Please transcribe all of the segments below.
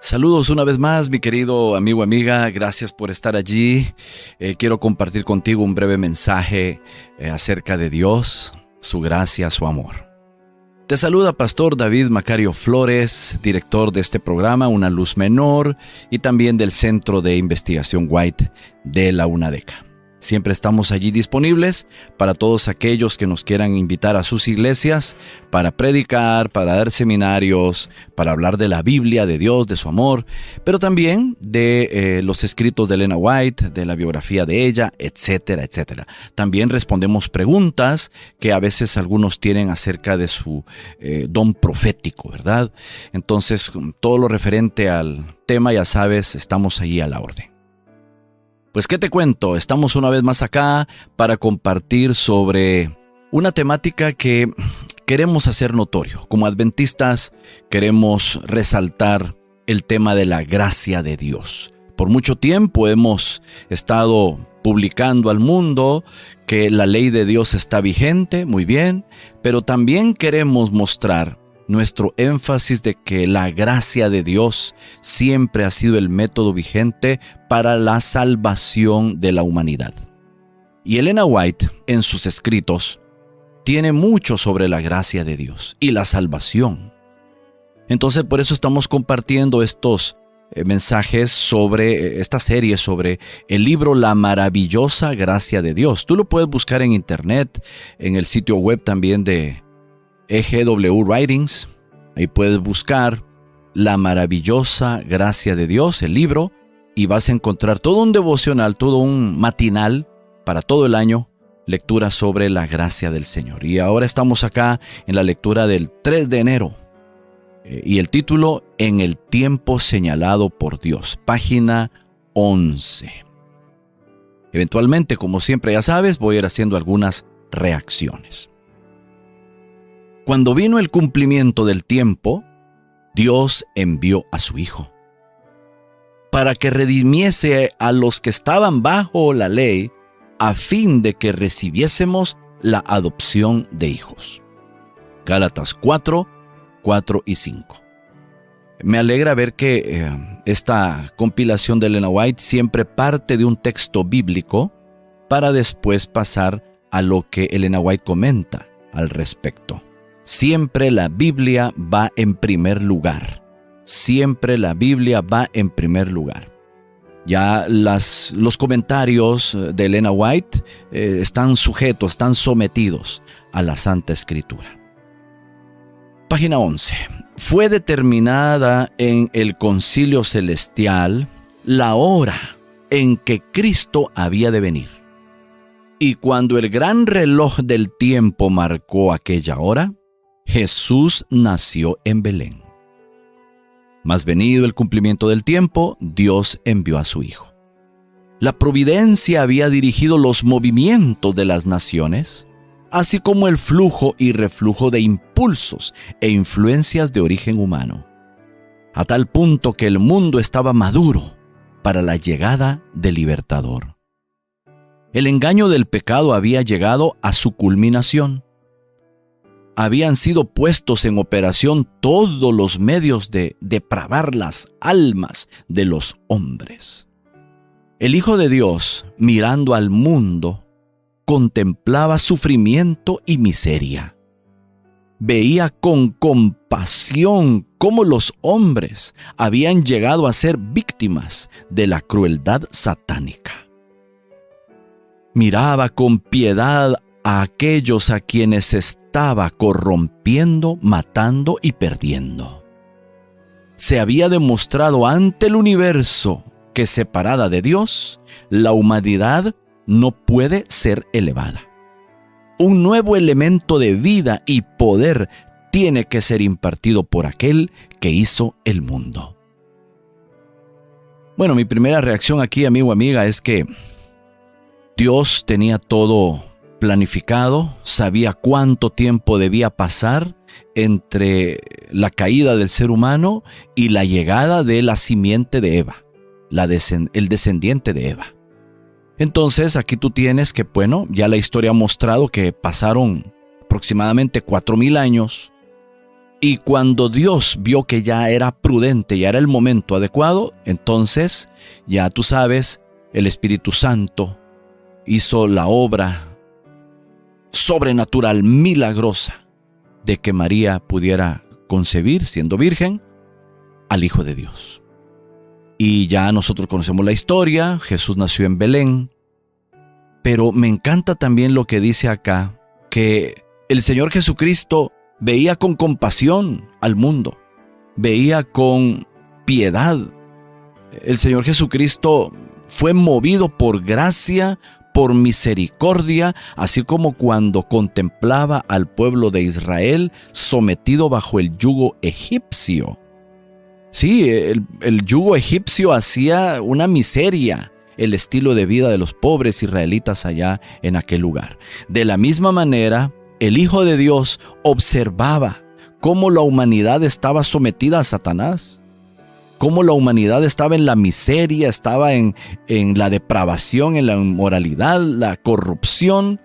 Saludos una vez más, mi querido amigo, amiga. Gracias por estar allí. Quiero compartir contigo un breve mensaje acerca de Dios, su gracia, su amor. Te saluda Pastor David Macario Flores, director de este programa Una Luz Menor y también del Centro de Investigación White de la UNADECA. Siempre estamos allí disponibles para todos aquellos que nos quieran invitar a sus iglesias para predicar, para dar seminarios, para hablar de la Biblia, de Dios, de su amor, pero también de los escritos de Elena White, de la biografía de ella, etcétera, etcétera. También respondemos preguntas que a veces algunos tienen acerca de su don profético, ¿verdad? Entonces, todo lo referente al tema, ya sabes, estamos allí a la orden. Pues, ¿qué te cuento? Estamos una vez más acá para compartir sobre una temática que queremos hacer notorio. Como adventistas queremos resaltar el tema de la gracia de Dios. Por mucho tiempo hemos estado publicando al mundo que la ley de Dios está vigente, muy bien, pero también queremos mostrar nuestro énfasis de que la gracia de Dios siempre ha sido el método vigente para la salvación de la humanidad. Y Elena White, en sus escritos, tiene mucho sobre la gracia de Dios y la salvación. Entonces, por eso estamos compartiendo estos mensajes sobre esta serie, sobre el libro La Maravillosa Gracia de Dios. Tú lo puedes buscar en internet, en el sitio web también de EGW Writings. Ahí puedes buscar La Maravillosa Gracia de Dios, el libro, y vas a encontrar todo un devocional, todo un matinal para todo el año, lectura sobre la gracia del Señor. Y ahora estamos acá en la lectura del 3 de enero. Y el título, En el tiempo señalado por Dios, página 11. Eventualmente, como siempre ya sabes, voy a ir haciendo algunas reacciones. Cuando vino el cumplimiento del tiempo, Dios envió a su Hijo para que redimiese a los que estaban bajo la ley, a fin de que recibiésemos la adopción de hijos. Gálatas 4, 4 y 5. Me alegra ver que esta compilación de Elena White siempre parte de un texto bíblico para después pasar a lo que Elena White comenta al respecto. Siempre la Biblia va en primer lugar. Siempre la Biblia va en primer lugar. Ya los comentarios de Elena White están sujetos, están sometidos a la Santa Escritura. Página 11. Fue determinada en el concilio celestial la hora en que Cristo había de venir. Y cuando el gran reloj del tiempo marcó aquella hora, Jesús nació en Belén. Mas venido el cumplimiento del tiempo, Dios envió a su Hijo. La providencia había dirigido los movimientos de las naciones, así como el flujo y reflujo de impulsos e influencias de origen humano, a tal punto que el mundo estaba maduro para la llegada del Libertador. El engaño del pecado había llegado a su culminación. Habían sido puestos en operación todos los medios de depravar las almas de los hombres. El Hijo de Dios, mirando al mundo, contemplaba sufrimiento y miseria. Veía con compasión cómo los hombres habían llegado a ser víctimas de la crueldad satánica. Miraba con piedad a aquellos a quienes estaba corrompiendo, matando y perdiendo. Se había demostrado ante el universo que, separada de Dios, la humanidad no puede ser elevada. Un nuevo elemento de vida y poder tiene que ser impartido por aquel que hizo el mundo. Bueno, mi primera reacción aquí, amigo, amiga, es que Dios tenía todo planificado, sabía cuánto tiempo debía pasar entre la caída del ser humano y la llegada de la simiente de Eva, el descendiente de Eva. Entonces aquí tú tienes que, bueno, ya la historia ha mostrado que pasaron aproximadamente 4,000 años Y cuando Dios vio que ya era prudente, ya era el momento adecuado, entonces, ya tú sabes, el Espíritu Santo hizo la obra sobrenatural, milagrosa, de que María pudiera concebir, siendo virgen, al Hijo de Dios. Y ya nosotros conocemos la historia, Jesús nació en Belén, pero me encanta también lo que dice acá, que el Señor Jesucristo veía con compasión al mundo, veía con piedad. El Señor Jesucristo fue movido por gracia, por misericordia, así como cuando contemplaba al pueblo de Israel sometido bajo el yugo egipcio. Sí, el yugo egipcio hacía una miseria el estilo de vida de los pobres israelitas allá en aquel lugar. De la misma manera, el Hijo de Dios observaba cómo la humanidad estaba sometida a Satanás, cómo la humanidad estaba en la miseria, estaba en la depravación, en la inmoralidad, la corrupción.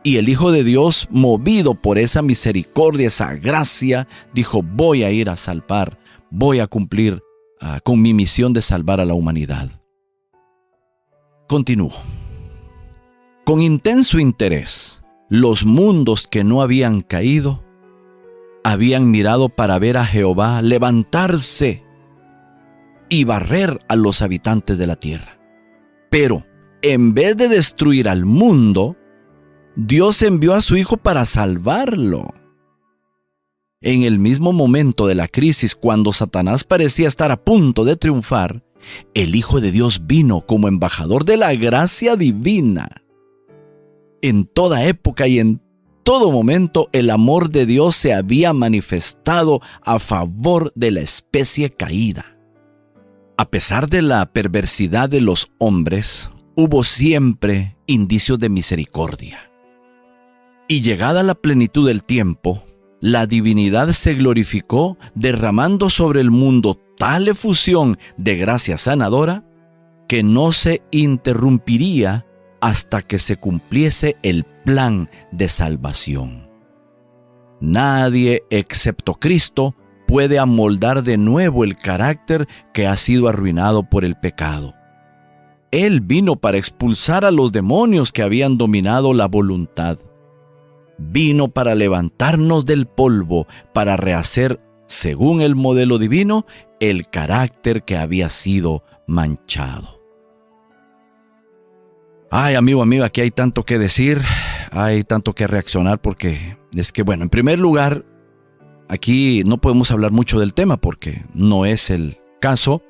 Y el Hijo de Dios, movido por esa misericordia, esa gracia, dijo: voy a ir a salvar, voy a cumplir con mi misión de salvar a la humanidad. Continúo. Con intenso interés, los mundos que no habían caído habían mirado para ver a Jehová levantarse y barrer a los habitantes de la tierra. Pero, en vez de destruir al mundo, Dios envió a su Hijo para salvarlo. En el mismo momento de la crisis, cuando Satanás parecía estar a punto de triunfar, el Hijo de Dios vino como embajador de la gracia divina. En toda época y en todo momento, el amor de Dios se había manifestado a favor de la especie caída. A pesar de la perversidad de los hombres, hubo siempre indicios de misericordia. Y llegada la plenitud del tiempo, la divinidad se glorificó, derramando sobre el mundo tal efusión de gracia sanadora que no se interrumpiría hasta que se cumpliese el plan de salvación. Nadie excepto Cristo puede amoldar de nuevo el carácter que ha sido arruinado por el pecado. Él vino para expulsar a los demonios que habían dominado la voluntad. Vino para levantarnos del polvo, para rehacer, según el modelo divino, el carácter que había sido manchado. Ay, amigo, amiga, aquí hay tanto que decir, hay tanto que reaccionar, porque es que, bueno, en primer lugar, aquí no podemos hablar mucho del tema porque no es el caso,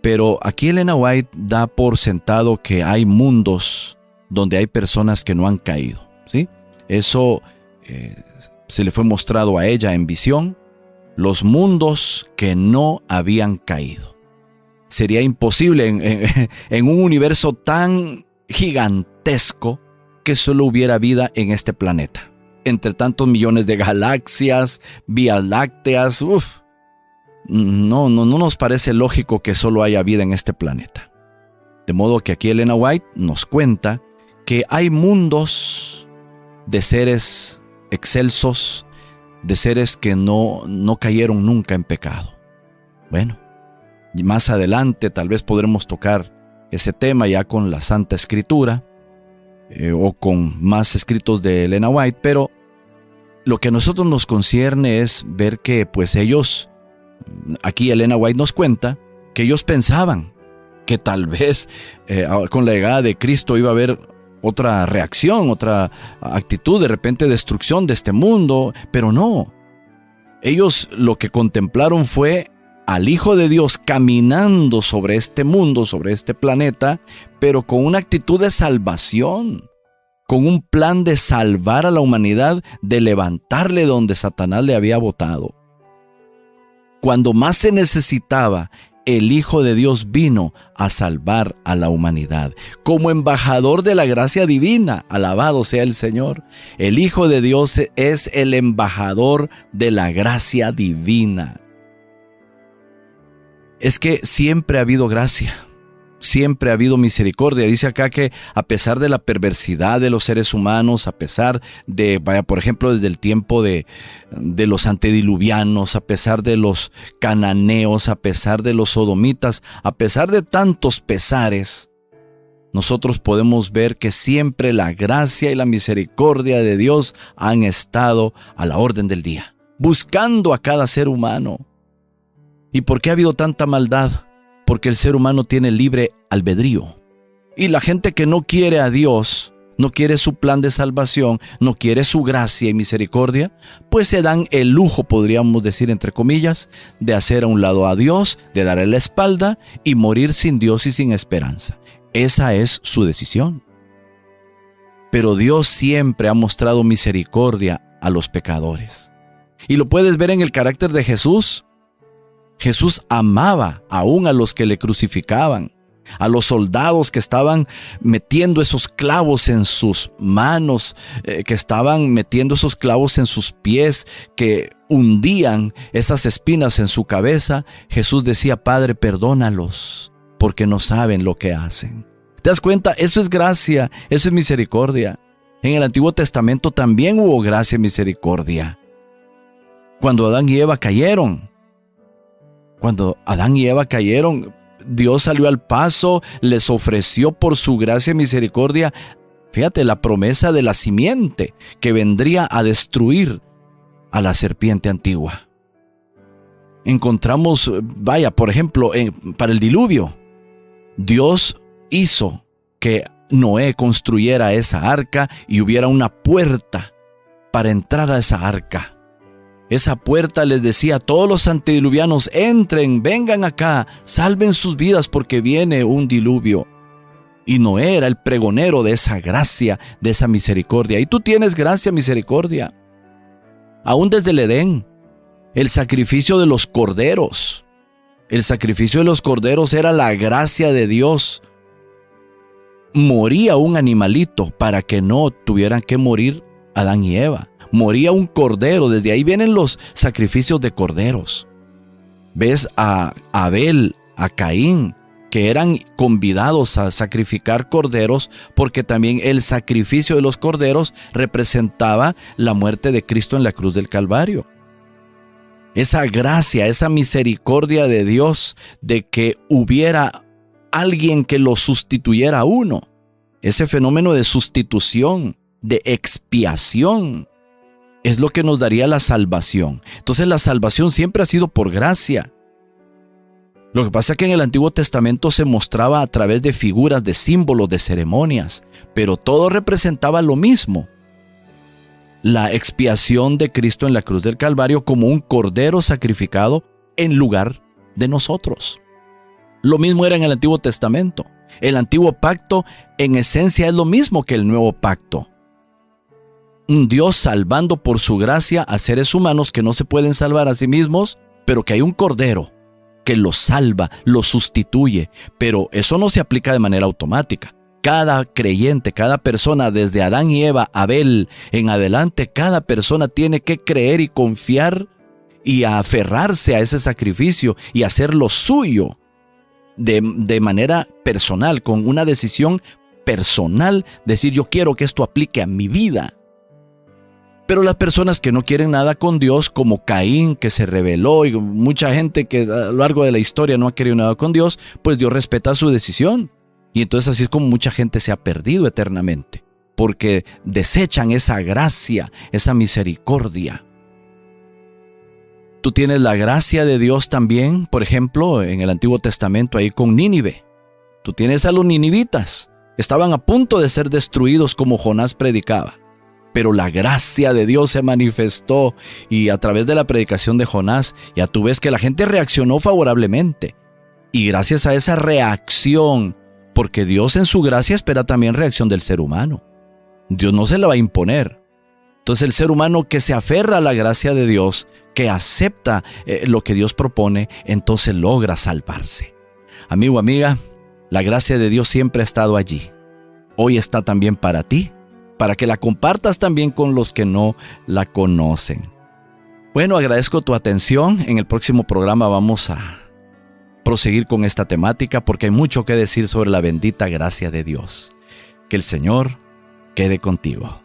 pero aquí Elena White da por sentado que hay mundos donde hay personas que no han caído, ¿sí? Eso se le fue mostrado a ella en visión, los mundos que no habían caído. Sería imposible en un universo tan gigantesco que solo hubiera vida en este planeta. Entre tantos millones de galaxias, vías lácteas, no nos parece lógico que solo haya vida en este planeta. De modo que aquí Elena White nos cuenta que hay mundos de seres excelsos, de seres que no cayeron nunca en pecado. Bueno, y más adelante tal vez podremos tocar ese tema ya con la Santa Escritura o con más escritos de Elena White, pero lo que a nosotros nos concierne es ver que pues ellos, aquí Elena White nos cuenta, que ellos pensaban que tal vez con la llegada de Cristo iba a haber otra reacción, otra actitud, de repente destrucción de este mundo, pero no. Ellos lo que contemplaron fue al Hijo de Dios caminando sobre este mundo, sobre este planeta, pero con una actitud de salvación, con un plan de salvar a la humanidad, de levantarle donde Satanás le había botado. Cuando más se necesitaba, el Hijo de Dios vino a salvar a la humanidad. Como embajador de la gracia divina, alabado sea el Señor. El Hijo de Dios es el embajador de la gracia divina. Es que siempre ha habido gracia. siempre ha habido misericordia. Dice acá que a pesar de la perversidad de los seres humanos, a pesar de, por ejemplo, desde el tiempo de los antediluvianos, a pesar de los cananeos, a pesar de los sodomitas, a pesar de tantos pesares, nosotros podemos ver que siempre la gracia y la misericordia de Dios han estado a la orden del día, buscando a cada ser humano. ¿Y por qué ha habido tanta maldad? Porque el ser humano tiene libre albedrío. Y la gente que no quiere a Dios, no quiere su plan de salvación, no quiere su gracia y misericordia, pues se dan el lujo, podríamos decir entre comillas, de hacer a un lado a Dios, de darle la espalda y morir sin Dios y sin esperanza. Esa es su decisión. Pero Dios siempre ha mostrado misericordia a los pecadores. Y lo puedes ver en el carácter de Jesús. Jesús amaba aún a los que le crucificaban, a los soldados que estaban metiendo esos clavos en sus manos, que estaban metiendo esos clavos en sus pies, que hundían esas espinas en su cabeza. Jesús decía: Padre, perdónalos, porque no saben lo que hacen. ¿Te das cuenta? Eso es gracia, eso es misericordia. En el Antiguo Testamento también hubo gracia y misericordia. Cuando Adán y Eva cayeron, Dios salió al paso, les ofreció por su gracia y misericordia, fíjate, la promesa de la simiente que vendría a destruir a la serpiente antigua. Encontramos, por ejemplo, para el diluvio, Dios hizo que Noé construyera esa arca y hubiera una puerta para entrar a esa arca. Esa puerta les decía a todos los antediluvianos: entren, vengan acá, salven sus vidas porque viene un diluvio. Y Noé era el pregonero de esa gracia, de esa misericordia. Y tú tienes gracia, misericordia. Aún desde el Edén, el sacrificio de los corderos. El sacrificio de los corderos era la gracia de Dios. Moría un animalito para que no tuvieran que morir Adán y Eva. Moría un cordero, desde ahí vienen los sacrificios de corderos. Ves a Abel, a Caín, que eran convidados a sacrificar corderos, porque también el sacrificio de los corderos representaba la muerte de Cristo en la cruz del Calvario. Esa gracia, esa misericordia de Dios de que hubiera alguien que lo sustituyera a uno. Ese fenómeno de sustitución, de expiación, es lo que nos daría la salvación. Entonces la salvación siempre ha sido por gracia. Lo que pasa es que en el Antiguo Testamento se mostraba a través de figuras, de símbolos, de ceremonias, pero todo representaba lo mismo. La expiación de Cristo en la cruz del Calvario como un cordero sacrificado en lugar de nosotros. Lo mismo era en el Antiguo Testamento. El Antiguo Pacto en esencia es lo mismo que el Nuevo Pacto. Un Dios salvando por su gracia a seres humanos que no se pueden salvar a sí mismos, pero que hay un cordero que los salva, los sustituye. Pero eso no se aplica de manera automática. Cada creyente, cada persona, desde Adán y Eva, Abel en adelante, cada persona tiene que creer y confiar y aferrarse a ese sacrificio y hacerlo suyo de manera personal, con una decisión personal, decir: yo quiero que esto aplique a mi vida. Pero las personas que no quieren nada con Dios, como Caín, que se rebeló, y mucha gente que a lo largo de la historia no ha querido nada con Dios, pues Dios respeta su decisión. Y entonces así es como mucha gente se ha perdido eternamente, porque desechan esa gracia, esa misericordia. Tú tienes la gracia de Dios también, por ejemplo, en el Antiguo Testamento ahí con Nínive. Tú tienes a los ninivitas. Estaban a punto de ser destruidos como Jonás predicaba. Pero la gracia de Dios se manifestó y a través de la predicación de Jonás ya tú ves que la gente reaccionó favorablemente. Y gracias a esa reacción, porque Dios en su gracia espera también reacción del ser humano. Dios no se la va a imponer. Entonces el ser humano que se aferra a la gracia de Dios, que acepta lo que Dios propone, entonces logra salvarse. Amigo, amiga, la gracia de Dios siempre ha estado allí. Hoy está también para ti, para que la compartas también con los que no la conocen. Bueno, agradezco tu atención. En el próximo programa vamos a proseguir con esta temática porque hay mucho que decir sobre la bendita gracia de Dios. Que el Señor quede contigo.